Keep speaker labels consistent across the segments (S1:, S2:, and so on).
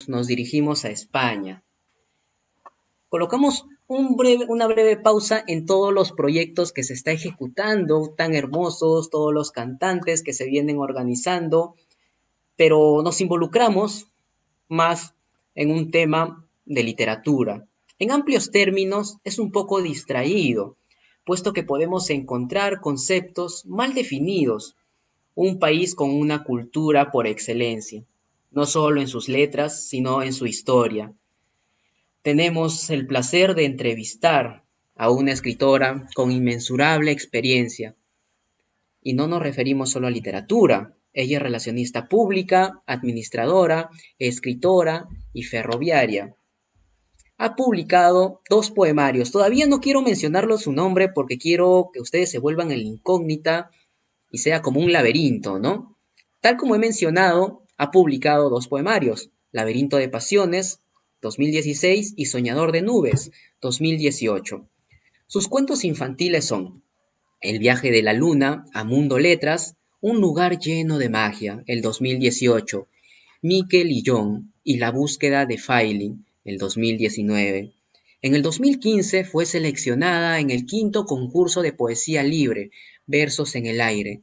S1: nos dirigimos a España. Colocamos una breve pausa en todos los proyectos que se está ejecutando, tan hermosos, todos los cantantes que se vienen organizando, pero nos involucramos más en un tema de literatura. En amplios términos, es un poco distraído, puesto que podemos encontrar conceptos mal definidos, un país con una cultura por excelencia, no solo en sus letras, sino en su historia. Tenemos el placer de entrevistar a una escritora con inmensurable experiencia, y no nos referimos solo a literatura. Ella es relacionista pública, administradora, escritora y ferroviaria. Ha publicado dos poemarios. Todavía no quiero mencionarlo su nombre porque quiero que ustedes se vuelvan en la incógnita y sea como un laberinto, ¿no? Tal como he mencionado, ha publicado dos poemarios, Laberinto de Pasiones, 2016, y Soñador de Nubes, 2018. Sus cuentos infantiles son El viaje de la luna a Mundo Letras, Un lugar lleno de magia, el 2018, Miquel y John y La búsqueda de Failing, el 2019. En el 2015 fue seleccionada en el quinto concurso de poesía libre, Versos en el aire.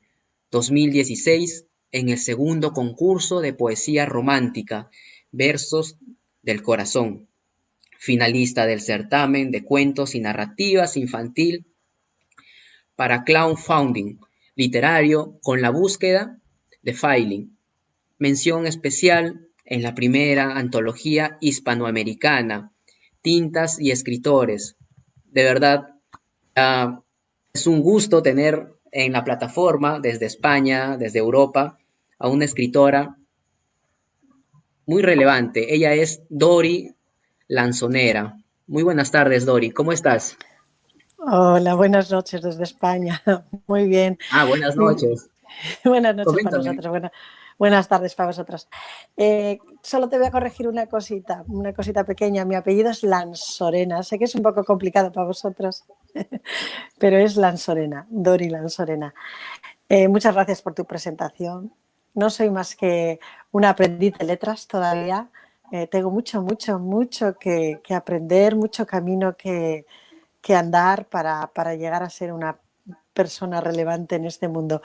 S1: 2016 en el segundo concurso de poesía romántica, Versos del corazón. Finalista del certamen de cuentos y narrativas infantil para crowdfunding literario con La búsqueda de Failing. Mención especial en la primera antología hispanoamericana, Tintas y Escritores. De verdad, es un gusto tener en la plataforma desde España, desde Europa, a una escritora muy relevante. Ella es Dori Lanzonera. Muy buenas tardes, Dori. ¿Cómo estás?
S2: Hola, buenas noches desde España. Muy bien.
S1: Buenas noches.
S2: Buenas noches para
S1: Coméntame.
S2: nosotros. Buenas tardes para vosotros. Solo te voy a corregir una cosita pequeña. Mi apellido es Lanzorena. Sé que es un poco complicado para vosotros, pero es Lanzorena, Dori Lanzorena. Muchas gracias por tu presentación. No soy más que una aprendiz de letras todavía. Tengo mucho que aprender, mucho camino que andar para llegar a ser una persona relevante en este mundo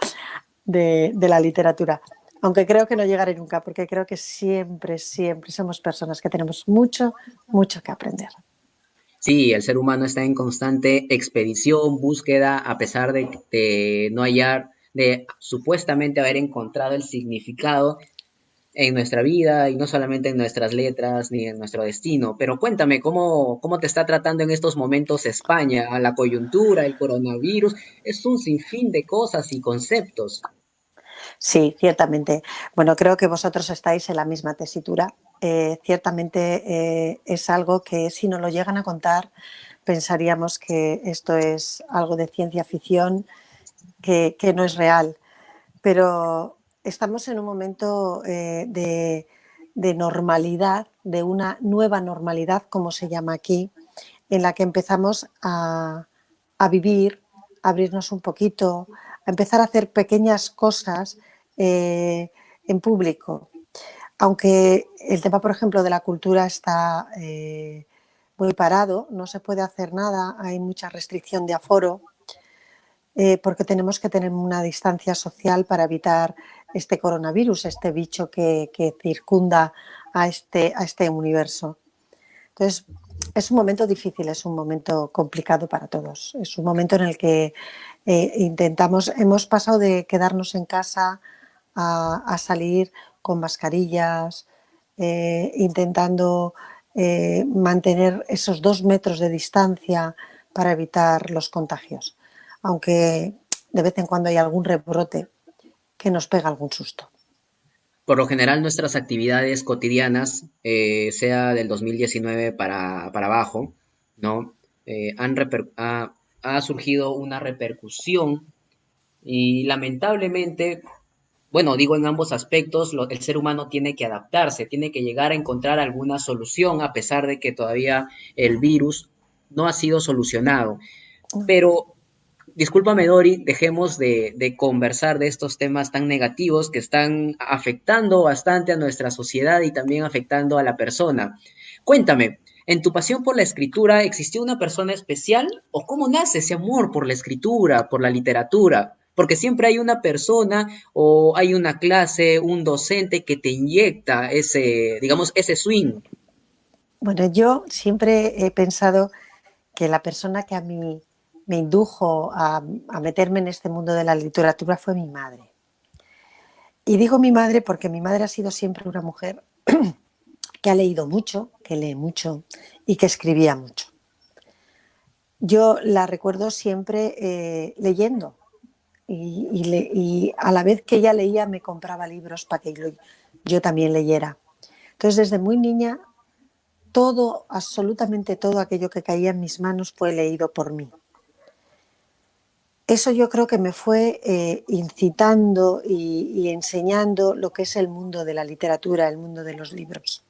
S2: de la literatura. Aunque creo que no llegaré nunca, porque creo que siempre somos personas que tenemos mucho que aprender.
S1: Sí, el ser humano está en constante expedición, búsqueda, a pesar de no hallar, de supuestamente haber encontrado el significado en nuestra vida y no solamente en nuestras letras ni en nuestro destino. Pero cuéntame, ¿cómo te está tratando en estos momentos España? A la coyuntura, el coronavirus, es un sinfín de cosas y conceptos.
S2: Sí, ciertamente. Bueno, creo que vosotros estáis en la misma tesitura. Ciertamente es algo que si nos lo llegan a contar pensaríamos que esto es algo de ciencia ficción, que no es real. Pero estamos en un momento de normalidad, de una nueva normalidad, como se llama aquí, en la que empezamos a vivir, a abrirnos un poquito, a empezar a hacer pequeñas cosas en público. Aunque el tema, por ejemplo, de la cultura está muy parado, no se puede hacer nada, hay mucha restricción de aforo, porque tenemos que tener una distancia social para evitar este coronavirus, este bicho que circunda a este universo. Entonces, es un momento difícil, es un momento complicado para todos. Es un momento en el que hemos pasado de quedarnos en casa a salir con mascarillas, intentando mantener esos 2 metros de distancia para evitar los contagios. Aunque de vez en cuando hay algún rebrote que nos pega algún susto.
S1: Por lo general, nuestras actividades cotidianas, sea del 2019 para abajo, ¿no? Ha surgido una repercusión y lamentablemente, bueno, digo en ambos aspectos, el ser humano tiene que adaptarse, tiene que llegar a encontrar alguna solución a pesar de que todavía el virus no ha sido solucionado. Pero discúlpame Dori, dejemos de conversar de estos temas tan negativos que están afectando bastante a nuestra sociedad y también afectando a la persona. Cuéntame, ¿en tu pasión por la escritura existió una persona especial o cómo nace ese amor por la escritura, por la literatura? Porque siempre hay una persona o hay una clase, un docente que te inyecta ese, digamos, ese swing.
S2: Bueno, yo siempre he pensado que la persona que a mí me indujo a meterme en este mundo de la literatura fue mi madre. Y digo mi madre porque mi madre ha sido siempre una mujer que ha leído mucho, que lee mucho y que escribía mucho. Yo la recuerdo siempre leyendo y a la vez que ella leía me compraba libros para que yo también leyera. Entonces desde muy niña todo, absolutamente todo aquello que caía en mis manos fue leído por mí. Eso yo creo que me fue incitando y enseñando lo que es el mundo de la literatura, el mundo de los libros.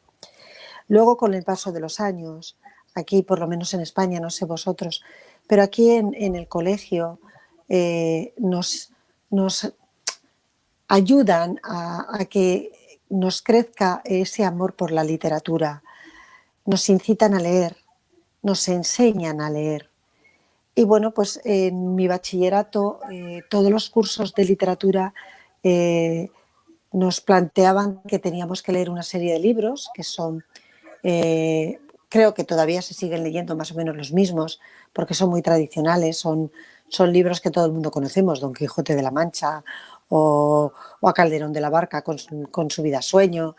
S2: Luego, con el paso de los años, aquí por lo menos en España, no sé vosotros, pero aquí en el colegio nos ayudan a que nos crezca ese amor por la literatura, nos incitan a leer, nos enseñan a leer. Y bueno, pues en mi bachillerato todos los cursos de literatura eh, nos planteaban que teníamos que leer una serie de libros que son, creo que todavía se siguen leyendo más o menos los mismos, porque son muy tradicionales, son libros que todo el mundo conocemos, Don Quijote de la Mancha o a Calderón de la Barca con su vida sueño,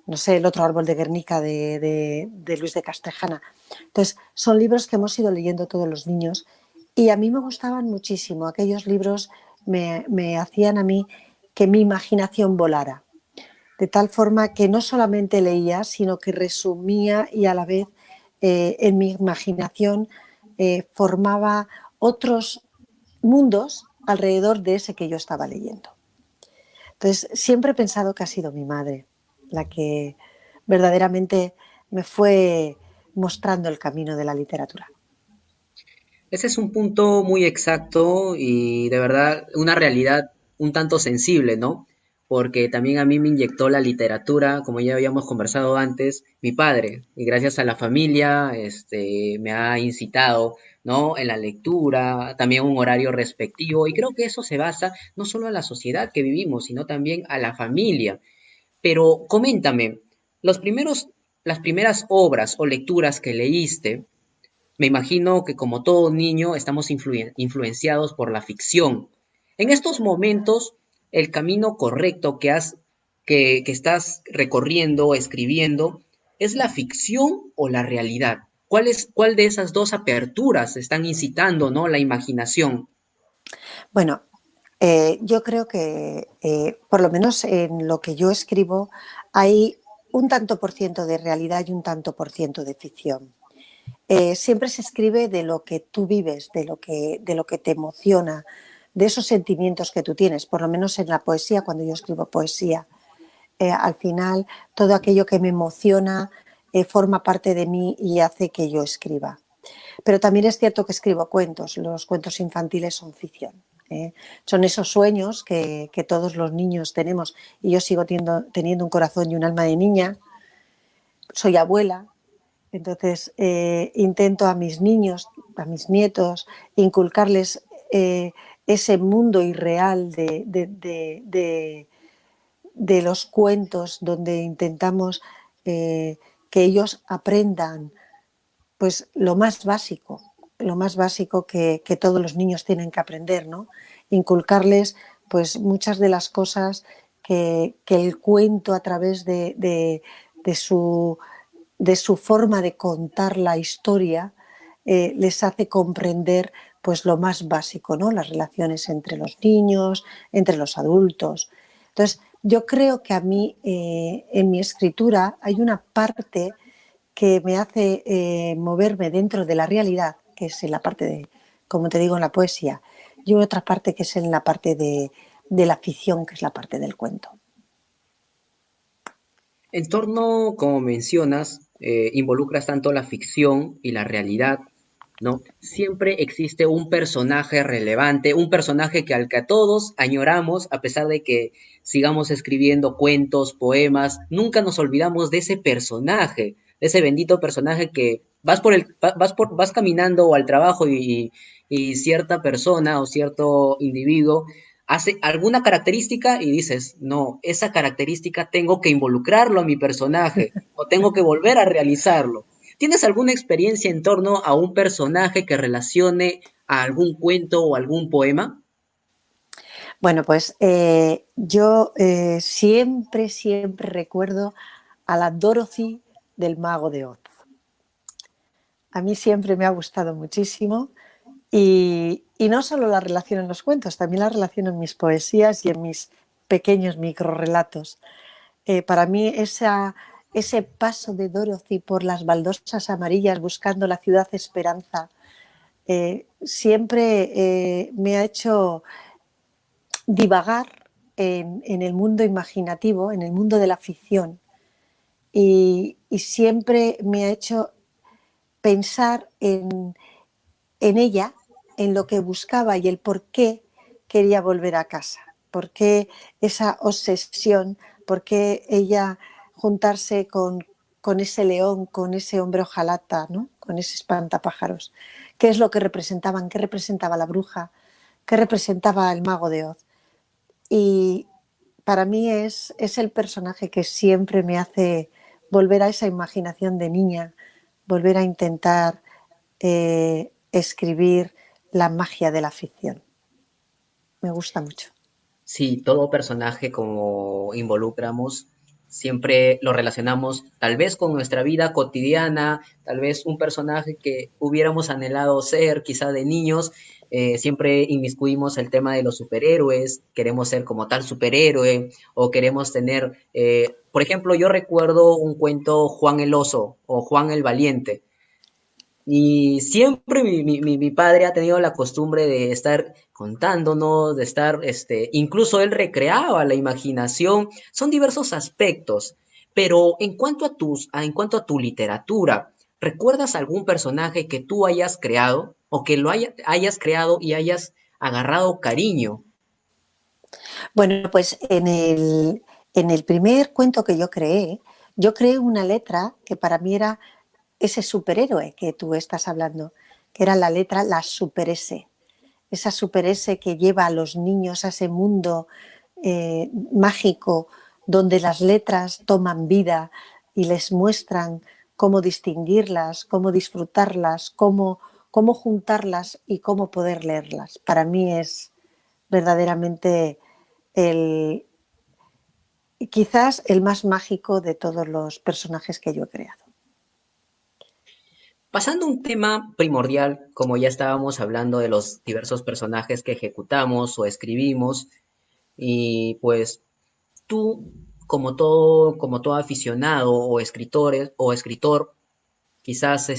S2: no sé, El otro árbol de Guernica de Luis de Castrejana. Entonces, son libros que hemos ido leyendo todos los niños y a mí me gustaban muchísimo. Aquellos libros me hacían a mí que mi imaginación volara, de tal forma que no solamente leía, sino que resumía y a la vez en mi imaginación formaba otros mundos alrededor de ese que yo estaba leyendo. Entonces, siempre he pensado que ha sido mi madre la que verdaderamente me fue mostrando el camino de la literatura.
S1: Ese es un punto muy exacto y de verdad una realidad un tanto sensible, ¿no? Porque también a mí me inyectó la literatura, como ya habíamos conversado antes, mi padre, y gracias a la familia, me ha incitado, ¿no? En la lectura, también un horario respectivo, y creo que eso se basa no solo a la sociedad que vivimos, sino también a la familia. Pero coméntame, las primeras obras o lecturas que leíste, me imagino que como todo niño estamos influenciados por la ficción. En estos momentos, el camino correcto que estás recorriendo, escribiendo, ¿es la ficción o la realidad? ¿Cuál de esas dos aperturas están incitando, ¿no? La imaginación.
S2: Bueno, yo creo que por lo menos en lo que yo escribo hay un tanto por ciento de realidad y un tanto por ciento de ficción. Siempre se escribe de lo que tú vives, de lo que te emociona, de esos sentimientos que tú tienes, por lo menos en la poesía, cuando yo escribo poesía. Al final, todo aquello que me emociona forma parte de mí y hace que yo escriba. Pero también es cierto que escribo cuentos, los cuentos infantiles son ficción. Son esos sueños que todos los niños tenemos y yo sigo teniendo un corazón y un alma de niña, soy abuela, entonces intento a mis niños, a mis nietos, inculcarles ese mundo irreal de los cuentos donde intentamos que ellos aprendan pues lo más básico que todos los niños tienen que aprender, ¿no? Inculcarles pues muchas de las cosas que el cuento a través de su forma de contar la historia les hace comprender pues lo más básico, ¿no? Las relaciones entre los niños, entre los adultos. Entonces, yo creo que a mí en mi escritura hay una parte que me hace moverme dentro de la realidad, que es en la parte de, como te digo, en la poesía, y otra parte que es en la parte de la ficción, que es la parte del cuento.
S1: En torno, como mencionas, involucras tanto la ficción y la realidad. ¿no? Siempre existe un personaje relevante, un personaje que al que a todos añoramos, a pesar de que sigamos escribiendo cuentos, poemas, nunca nos olvidamos de ese personaje, de ese bendito personaje que vas caminando al trabajo y cierta persona o cierto individuo hace alguna característica y dices, no, esa característica tengo que involucrarlo a mi personaje o tengo que volver a realizarlo. ¿Tienes alguna experiencia en torno a un personaje que relacione a algún cuento o algún poema?
S2: Bueno, pues yo siempre, siempre recuerdo a la Dorothy del Mago de Oz. A mí siempre me ha gustado muchísimo y no solo la relación en los cuentos, también la relación en mis poesías y en mis pequeños microrelatos. Para mí ese paso de Dorothy por las baldosas amarillas buscando la ciudad esperanza siempre me ha hecho divagar en el mundo imaginativo, en el mundo de la ficción y siempre me ha hecho pensar en ella, en lo que buscaba y el por qué quería volver a casa, por qué esa obsesión, por qué ella juntarse con ese león, con ese hombre hojalata, ¿no? Con ese espantapájaros. ¿Qué es lo que representaban? ¿Qué representaba la bruja? ¿Qué representaba el mago de Oz? Y para mí es el personaje que siempre me hace volver a esa imaginación de niña, volver a intentar escribir la magia de la ficción. Me gusta mucho.
S1: Sí, todo personaje como involucramos, siempre lo relacionamos tal vez con nuestra vida cotidiana, tal vez un personaje que hubiéramos anhelado ser, quizá de niños, siempre inmiscuimos el tema de los superhéroes, queremos ser como tal superhéroe o queremos tener, por ejemplo, yo recuerdo un cuento Juan el Oso o Juan el Valiente. Y siempre mi padre ha tenido la costumbre de estar contándonos, de estar, incluso él recreaba la imaginación, son diversos aspectos. Pero en cuanto a tu literatura, ¿recuerdas algún personaje que tú hayas creado o que hayas creado y hayas agarrado cariño?
S2: Bueno, pues en el primer cuento que yo creé una letra que para mí era ese superhéroe que tú estás hablando, que era la letra, la super S. Esa super S que lleva a los niños a ese mundo mágico donde las letras toman vida y les muestran cómo distinguirlas, cómo disfrutarlas, cómo juntarlas y cómo poder leerlas. Para mí es verdaderamente el, quizás el más mágico de todos los personajes que yo he creado.
S1: Pasando a un tema primordial, como ya estábamos hablando de los diversos personajes que ejecutamos o escribimos, y pues tú, como todo aficionado o escritor, quizás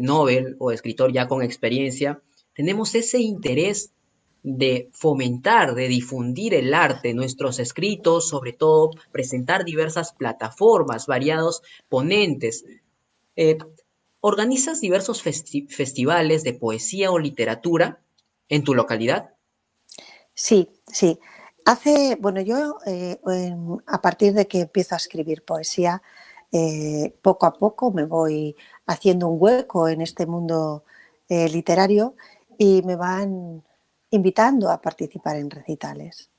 S1: novel o escritor ya con experiencia, tenemos ese interés de fomentar, de difundir el arte, nuestros escritos, sobre todo presentar diversas plataformas, variados ponentes. Eh, ¿Organizas diversos festivales de poesía o literatura en tu localidad?
S2: Sí, sí. Bueno, yo a partir de que empiezo a escribir poesía, poco a poco me voy haciendo un hueco en este mundo literario y me van invitando a participar en recitales.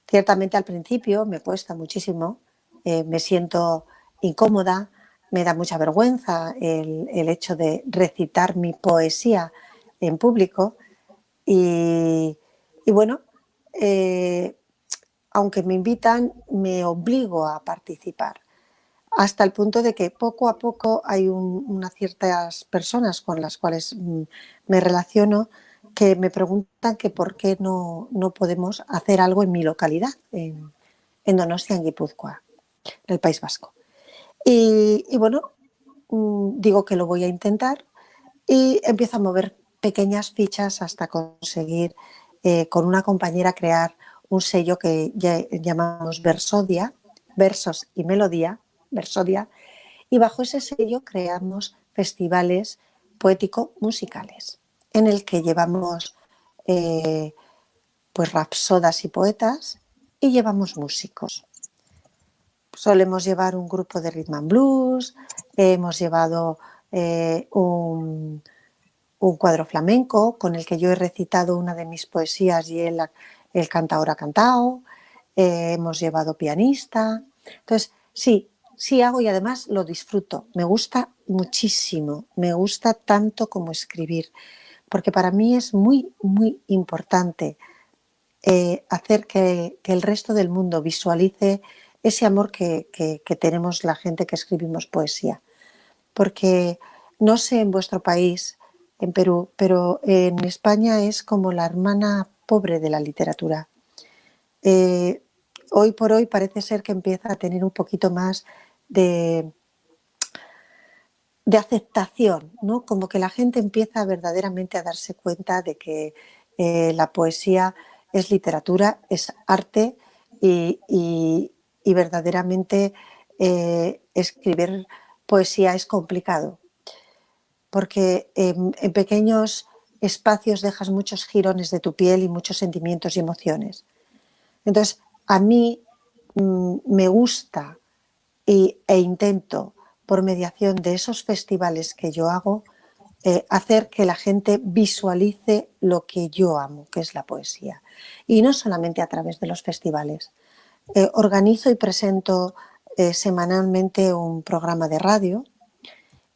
S2: Ciertamente al principio me cuesta muchísimo, me siento incómoda, me da mucha vergüenza el hecho de recitar mi poesía en público y bueno, eh, aunque me invitan, me obligo a participar, hasta el punto de que poco a poco hay unas ciertas personas con las cuales me relaciono que me preguntan que por qué no podemos hacer algo en mi localidad, en Donostia, en Guipúzcoa, en el País Vasco. Y bueno, digo que lo voy a intentar y empiezo a mover pequeñas fichas hasta conseguir con una compañera crear un sello que ya llamamos Versodia, Versos y Melodía, Versodia, y bajo ese sello creamos festivales poético-musicales, en el que llevamos pues rapsodas y poetas y llevamos músicos. Solemos llevar un grupo de rhythm and blues, hemos llevado un cuadro flamenco con el que yo he recitado una de mis poesías y él canta ahora cantao, hemos llevado pianista. Entonces, sí hago y además lo disfruto. Me gusta muchísimo, me gusta tanto como escribir, porque para mí es muy, muy importante hacer que el resto del mundo visualice ese amor que tenemos la gente que escribimos poesía. Porque no sé en vuestro país, en Perú, pero en España es como la hermana pobre de la literatura. Hoy por hoy parece ser que empieza a tener un poquito más de aceptación, ¿no? Como que la gente empieza verdaderamente a darse cuenta de que la poesía es literatura, es arte y verdaderamente escribir poesía es complicado, porque en pequeños espacios dejas muchos jirones de tu piel y muchos sentimientos y emociones. Entonces, a mí me gusta e intento, por mediación de esos festivales que yo hago, hacer que la gente visualice lo que yo amo, que es la poesía. Y no solamente a través de los festivales. Organizo y presento semanalmente un programa de radio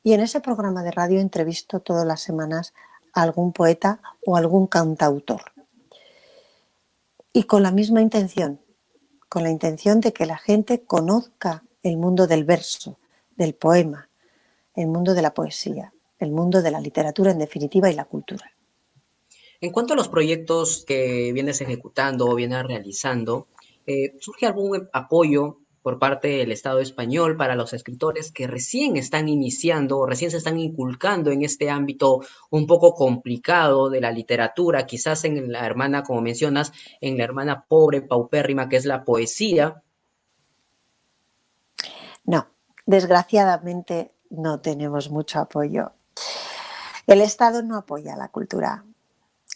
S2: y en ese programa de radio entrevisto todas las semanas a algún poeta o algún cantautor. Y con la misma intención, con la intención de que la gente conozca el mundo del verso, del poema, el mundo de la poesía, el mundo de la literatura en definitiva y la cultura.
S1: En cuanto a los proyectos que vienes ejecutando o vienes realizando, ¿surge algún apoyo por parte del Estado español para los escritores que recién están iniciando o recién se están inculcando en este ámbito un poco complicado de la literatura, quizás en la hermana, como mencionas, en la hermana pobre, paupérrima, que es la poesía?
S2: No, desgraciadamente no tenemos mucho apoyo. El Estado no apoya la cultura,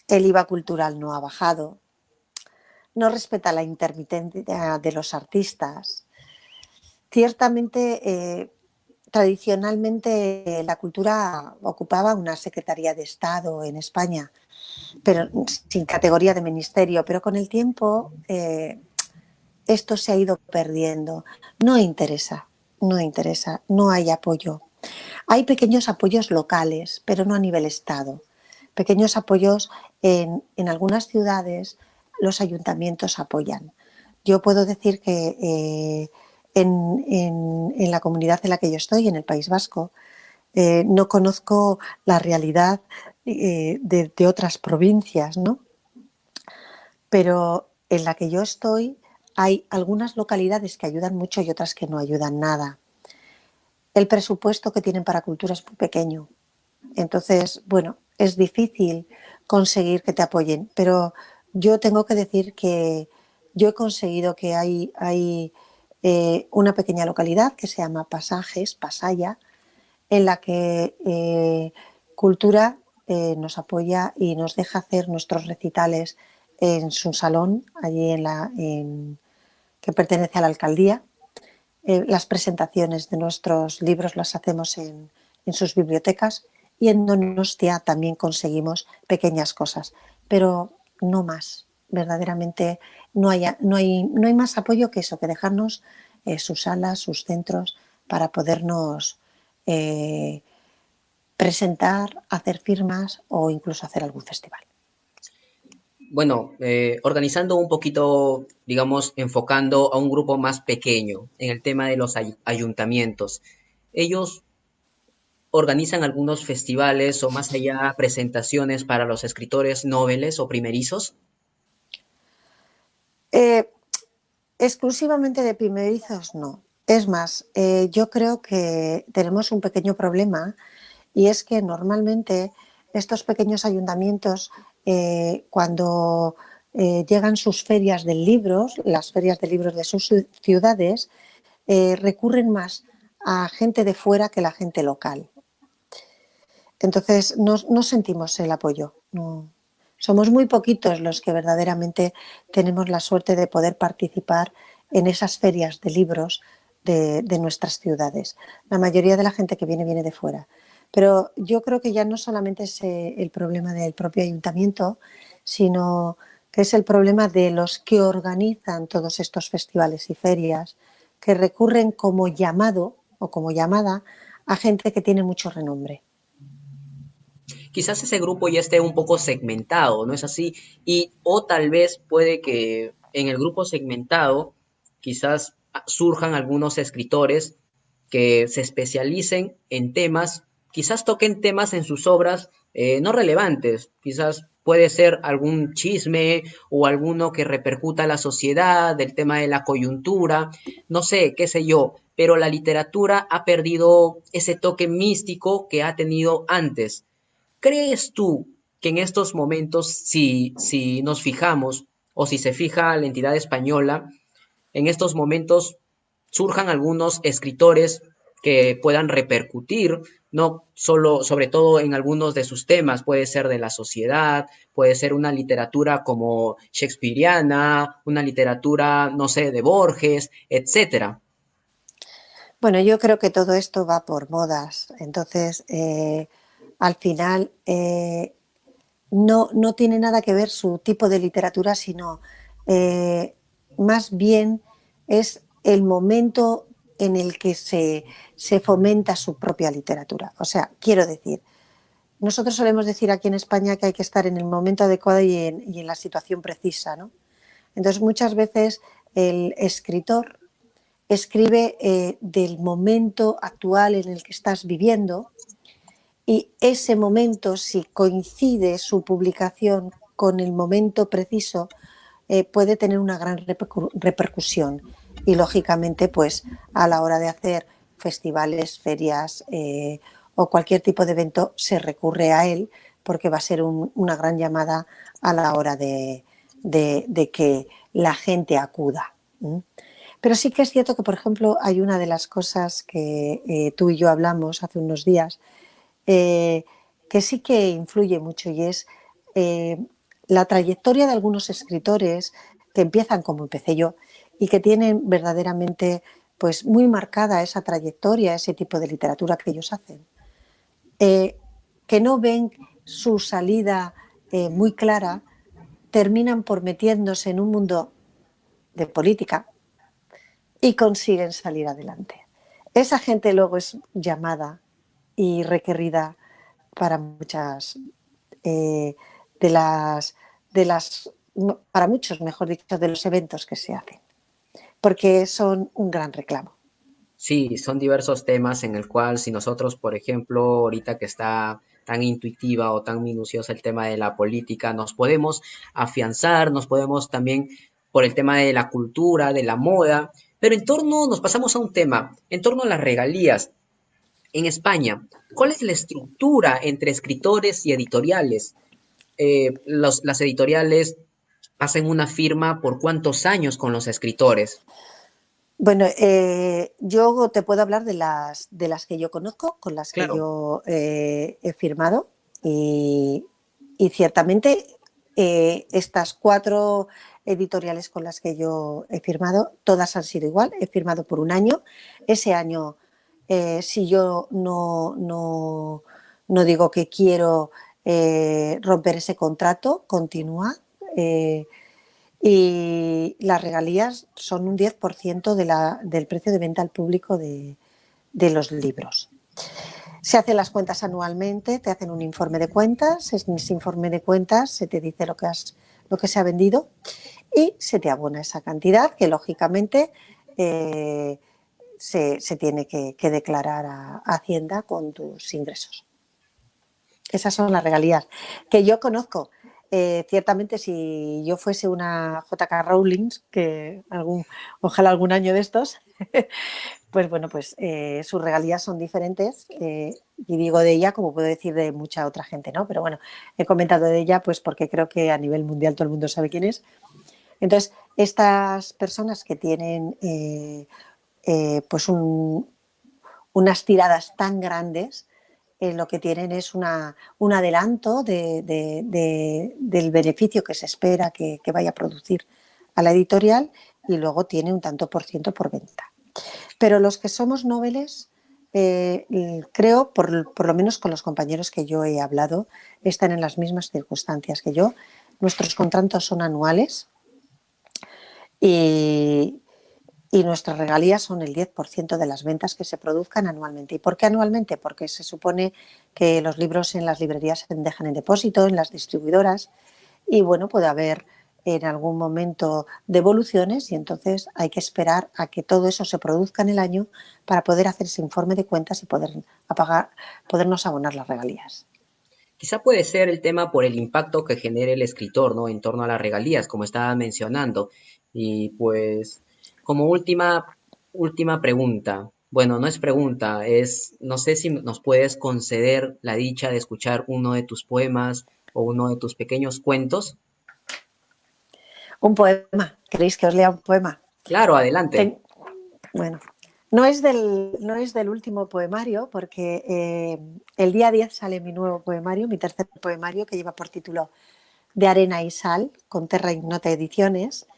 S2: el IVA cultural no ha bajado, no respeta la intermitencia de los artistas. Ciertamente, tradicionalmente la cultura ocupaba una Secretaría de Estado en España, pero sin categoría de ministerio, pero con el tiempo esto se ha ido perdiendo. No interesa, no hay apoyo. Hay pequeños apoyos locales, pero no a nivel Estado. Pequeños apoyos en algunas ciudades, los ayuntamientos apoyan. Yo puedo decir que en la comunidad en la que yo estoy, en el País Vasco, no conozco la realidad de otras provincias, ¿no? Pero en la que yo estoy hay algunas localidades que ayudan mucho y otras que no ayudan nada. El presupuesto que tienen para cultura es muy pequeño. Entonces, bueno, es difícil conseguir que te apoyen, pero yo tengo que decir que yo he conseguido que hay una pequeña localidad que se llama Pasajes, Pasaya, en la que Cultura nos apoya y nos deja hacer nuestros recitales en su salón, allí que pertenece a la alcaldía. Las presentaciones de nuestros libros las hacemos en sus bibliotecas y en Donostia también conseguimos pequeñas cosas, pero no más. Verdaderamente no hay más apoyo que eso, que dejarnos sus salas, sus centros para podernos presentar, hacer firmas o incluso hacer algún festival.
S1: Bueno, organizando un poquito, digamos, enfocando a un grupo más pequeño en el tema de los ayuntamientos. Ellos organizan algunos festivales o más allá presentaciones para los escritores noveles o primerizos.
S2: Eh, Exclusivamente de primerizos, no. Es más, yo creo que tenemos un pequeño problema y es que normalmente estos pequeños ayuntamientos, cuando llegan sus ferias de libros, las ferias de libros de sus ciudades, recurren más a gente de fuera que la gente local. Entonces, no sentimos el apoyo. No. Somos muy poquitos los que verdaderamente tenemos la suerte de poder participar en esas ferias de libros de nuestras ciudades. La mayoría de la gente que viene de fuera. Pero yo creo que ya no solamente es el problema del propio ayuntamiento, sino que es el problema de los que organizan todos estos festivales y ferias, que recurren como llamado o como llamada a gente que tiene mucho renombre.
S1: Quizás ese grupo ya esté un poco segmentado, ¿no es así? Y o tal vez puede que en el grupo segmentado quizás surjan algunos escritores que se especialicen en temas, quizás toquen temas en sus obras no relevantes, quizás puede ser algún chisme o alguno que repercuta a la sociedad, del tema de la coyuntura, no sé, qué sé yo, pero la literatura ha perdido ese toque místico que ha tenido antes. ¿Crees tú que en estos momentos, si nos fijamos o si se fija la entidad española, en estos momentos surjan algunos escritores que puedan repercutir, no solo, sobre todo en algunos de sus temas, puede ser de la sociedad, puede ser una literatura como shakespeariana, una literatura, no sé, de Borges, etcétera?
S2: Bueno, yo creo que todo esto va por modas. Entonces, al final, no tiene nada que ver su tipo de literatura, sino eh, más bien es el momento en el que se fomenta su propia literatura. O sea, quiero decir, nosotros solemos decir aquí en España que hay que estar en el momento adecuado y en la situación precisa, ¿no? Entonces, muchas veces el escritor escribe del momento actual en el que estás viviendo, y ese momento, si coincide su publicación con el momento preciso, puede tener una gran repercusión. Y lógicamente, pues a la hora de hacer festivales, ferias o cualquier tipo de evento, se recurre a él porque va a ser una gran llamada a la hora de que la gente acuda. ¿Mm? Pero sí que es cierto que, por ejemplo, hay una de las cosas que tú y yo hablamos hace unos días, eh, que sí que influye mucho, y es eh, la trayectoria de algunos escritores que empiezan como empecé yo y que tienen verdaderamente pues muy marcada esa trayectoria, ese tipo de literatura que ellos hacen, eh, que no ven su salida muy clara, terminan por metiéndose en un mundo de política y consiguen salir adelante. Esa gente luego es llamada y requerida para muchas eh, de las para muchos, mejor dicho, de los eventos que se hacen, porque son un gran reclamo.
S1: Sí, son diversos temas en el cual si nosotros, por ejemplo, ahorita que está tan intuitiva o tan minuciosa el tema de la política, nos podemos afianzar, nos podemos también por el tema de la cultura, de la moda, pero en torno, nos pasamos a un tema, en torno a las regalías. En España, ¿cuál es la estructura entre escritores y editoriales? Las editoriales hacen una firma por cuántos años con los escritores.
S2: Bueno, yo te puedo hablar de las que yo conozco, con las que
S1: Claro.
S2: yo he firmado, y, y ciertamente estas cuatro editoriales con las que yo he firmado, todas han sido igual. He firmado por un año. Ese año, si yo no digo que quiero romper ese contrato, continúa. Eh, y las regalías son un 10% del precio de venta al público de los libros. Se hacen las cuentas anualmente, te hacen un informe de cuentas, en ese informe de cuentas se te dice lo que se ha vendido y se te abona esa cantidad que lógicamente eh, se tiene que declarar a Hacienda con tus ingresos. Esas son las regalías que yo conozco. Ciertamente, si yo fuese una J.K. Rowling, que ojalá algún año de estos, pues bueno, pues sus regalías son diferentes, y digo de ella como puedo decir de mucha otra gente, ¿no? Pero bueno, he comentado de ella pues porque creo que a nivel mundial todo el mundo sabe quién es. Entonces, estas personas que tienen pues unas tiradas tan grandes, lo que tienen es un adelanto del beneficio que se espera que vaya a producir a la editorial y luego tiene un tanto por ciento por venta. Pero los que somos noveles, creo, por lo menos con los compañeros que yo he hablado, están en las mismas circunstancias que yo. Nuestros contratos son anuales y, y nuestras regalías son el 10% de las ventas que se produzcan anualmente. ¿Y por qué anualmente? Porque se supone que los libros en las librerías se dejan en depósito, en las distribuidoras, y bueno, puede haber en algún momento devoluciones y entonces hay que esperar a que todo eso se produzca en el año para poder hacer ese informe de cuentas y podernos abonar las regalías.
S1: Quizá puede ser el tema por el impacto que genere el escritor, ¿no? En torno a las regalías, como estaba mencionando. Y pues, como última pregunta. Bueno, no es pregunta, no sé si nos puedes conceder la dicha de escuchar uno de tus poemas o uno de tus pequeños cuentos.
S2: Un poema. ¿Queréis que os lea un poema?
S1: Claro, adelante.
S2: Ten- bueno, no es del último poemario, porque el día 10 sale mi nuevo poemario, mi tercer poemario, que lleva por título De arena y sal, con Terra Ignota Ediciones,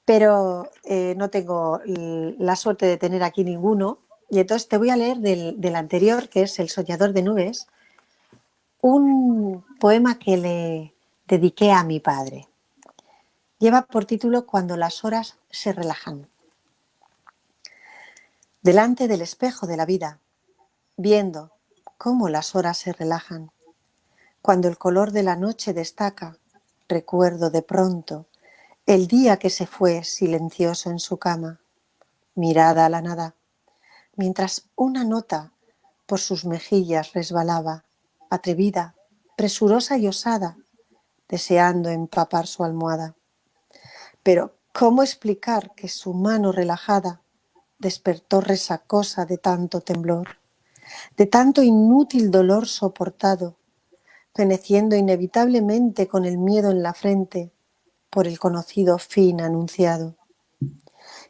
S2: pero no tengo la suerte de tener aquí ninguno. Y entonces te voy a leer del anterior, que es El soñador de nubes, un poema que le dediqué a mi padre. Lleva por título Cuando las horas se relajan. Delante del espejo de la vida, viendo cómo las horas se relajan. Cuando el color de la noche destaca, recuerdo de pronto el día que se fue silencioso en su cama, mirada a la nada, mientras una nota por sus mejillas resbalaba, atrevida, presurosa y osada, deseando empapar su almohada. Pero ¿cómo explicar que su mano relajada despertó resacosa de tanto temblor, de tanto inútil dolor soportado, feneciendo inevitablemente con el miedo en la frente por el conocido fin anunciado?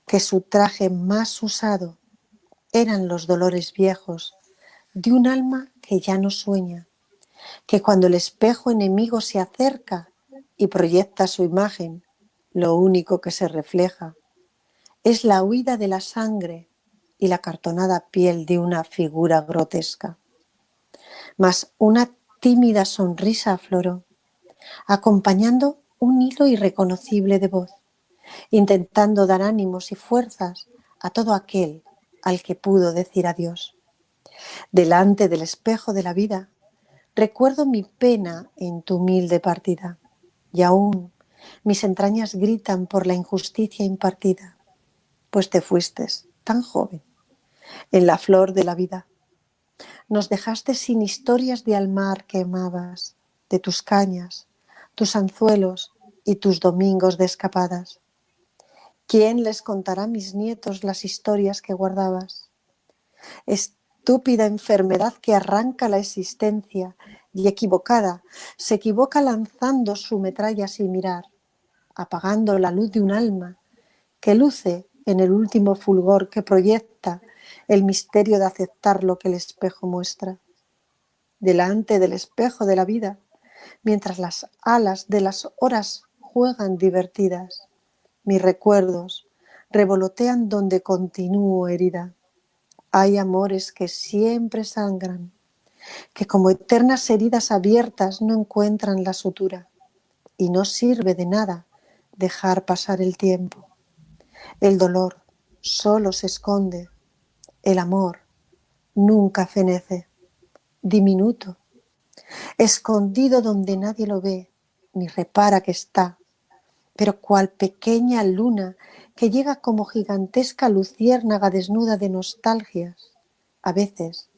S2: Que su traje más usado eran los dolores viejos de un alma que ya no sueña, que cuando el espejo enemigo se acerca y proyecta su imagen, lo único que se refleja es la huida de la sangre y la cartonada piel de una figura grotesca. Mas una tímida sonrisa afloró, acompañando un hilo irreconocible de voz, intentando dar ánimos y fuerzas a todo aquel al que pudo decir adiós. Delante del espejo de la vida, recuerdo mi pena en tu humilde partida, y aún mis entrañas gritan por la injusticia impartida, pues te fuiste tan joven, en la flor de la vida. Nos dejaste sin historias de almar que amabas, de tus cañas, tus anzuelos y tus domingos de escapadas. ¿Quién les contará a mis nietos las historias que guardabas? Estúpida enfermedad que arranca la existencia y equivocada se equivoca lanzando su metralla sin mirar, apagando la luz de un alma que luce en el último fulgor que proyecta el misterio de aceptar lo que el espejo muestra. Delante del espejo de la vida, mientras las alas de las horas juegan divertidas, mis recuerdos revolotean donde continúo herida. Hay amores que siempre sangran, que como eternas heridas abiertas no encuentran la sutura, y no sirve de nada dejar pasar el tiempo. El dolor solo se esconde, el amor nunca fenece, diminuto, escondido donde nadie lo ve ni repara que está, pero cual pequeña luna que llega como gigantesca luciérnaga desnuda de nostalgias, a veces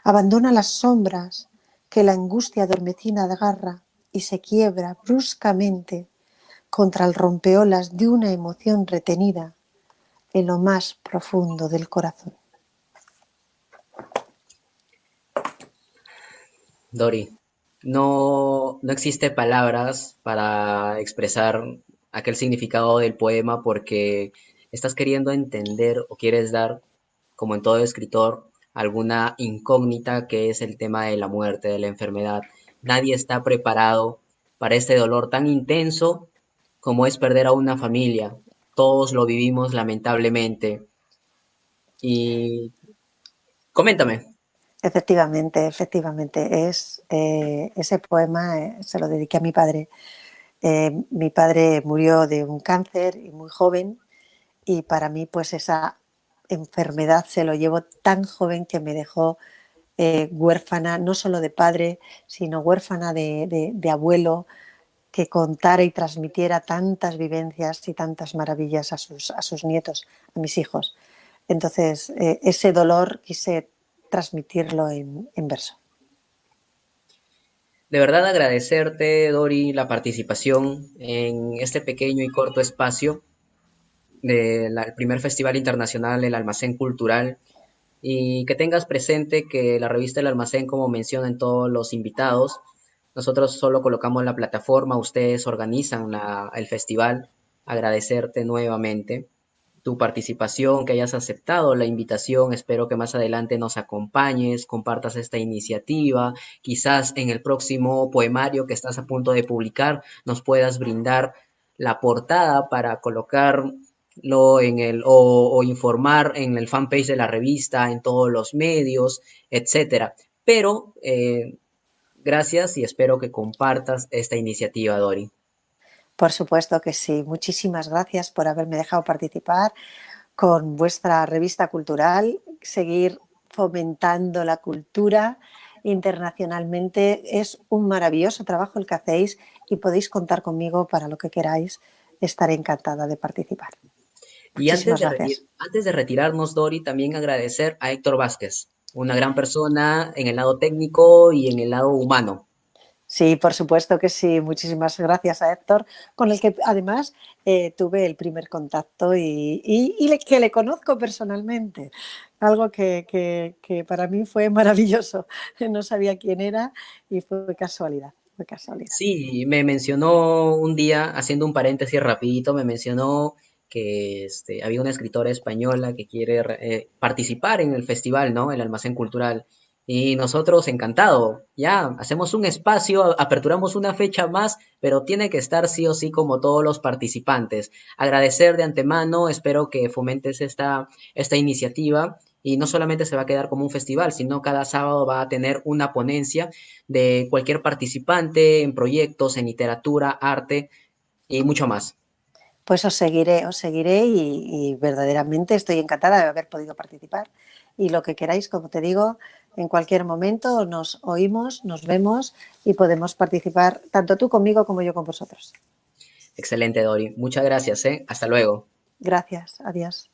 S2: abandona las sombras que la angustia adormecida agarra y se quiebra bruscamente contra el rompeolas de una emoción retenida en lo más profundo del corazón.
S1: Dori, no existe palabras para expresar aquel significado del poema porque estás queriendo entender o quieres dar, como en todo escritor, alguna incógnita que es el tema de la muerte, de la enfermedad. Nadie está preparado para este dolor tan intenso como es perder a una familia. Todos lo vivimos lamentablemente. Y coméntame.
S2: Efectivamente, efectivamente. Ese poema se lo dediqué a mi padre. Mi padre murió de un cáncer y muy joven, y para mí pues esa enfermedad se lo llevó tan joven que me dejó huérfana, no solo de padre, sino huérfana de abuelo, que contara y transmitiera tantas vivencias y tantas maravillas a sus nietos, a mis hijos. Entonces, ese dolor quise transmitirlo en verso.
S1: De verdad agradecerte, Dori, la participación en este pequeño y corto espacio del primer Festival Internacional El Almacén Cultural, y que tengas presente que la revista El Almacén, como mencionan todos los invitados, nosotros solo colocamos la plataforma, ustedes organizan el festival. Agradecerte nuevamente tu participación, que hayas aceptado la invitación. Espero que más adelante nos acompañes, compartas esta iniciativa. Quizás en el próximo poemario que estás a punto de publicar nos puedas brindar la portada para colocarlo o informar en el fanpage de la revista, en todos los medios, etcétera. Pero gracias y espero que compartas esta iniciativa, Dori.
S2: Por supuesto que sí. Muchísimas gracias por haberme dejado participar con vuestra revista cultural, seguir fomentando la cultura internacionalmente. Es un maravilloso trabajo el que hacéis y podéis contar conmigo para lo que queráis. Estaré encantada de participar.
S1: Y
S2: Muchísimas gracias.
S1: antes de retirarnos, Dori, también agradecer a Héctor Vázquez, una gran persona en el lado técnico y en el lado humano.
S2: Sí, por supuesto que sí. Muchísimas gracias a Héctor, con el que además tuve el primer contacto que le conozco personalmente. Algo que para mí fue maravilloso. No sabía quién era y fue casualidad. Fue casualidad.
S1: Sí, me mencionó un día, haciendo un paréntesis rapidito, me mencionó que había una escritora española que quiere participar en el festival, ¿no? El Almacén Cultural. Y nosotros, encantado, ya, hacemos un espacio, aperturamos una fecha más, pero tiene que estar sí o sí como todos los participantes. Agradecer de antemano, espero que fomentes esta iniciativa. Y no solamente se va a quedar como un festival, sino cada sábado va a tener una ponencia de cualquier participante en proyectos, en literatura, arte y mucho más.
S2: Pues os seguiré y verdaderamente estoy encantada de haber podido participar. Y lo que queráis, como te digo, en cualquier momento nos oímos, nos vemos y podemos participar tanto tú conmigo como yo con vosotros.
S1: Excelente, Dori. Muchas gracias, ¿eh? Hasta luego.
S2: Gracias, adiós.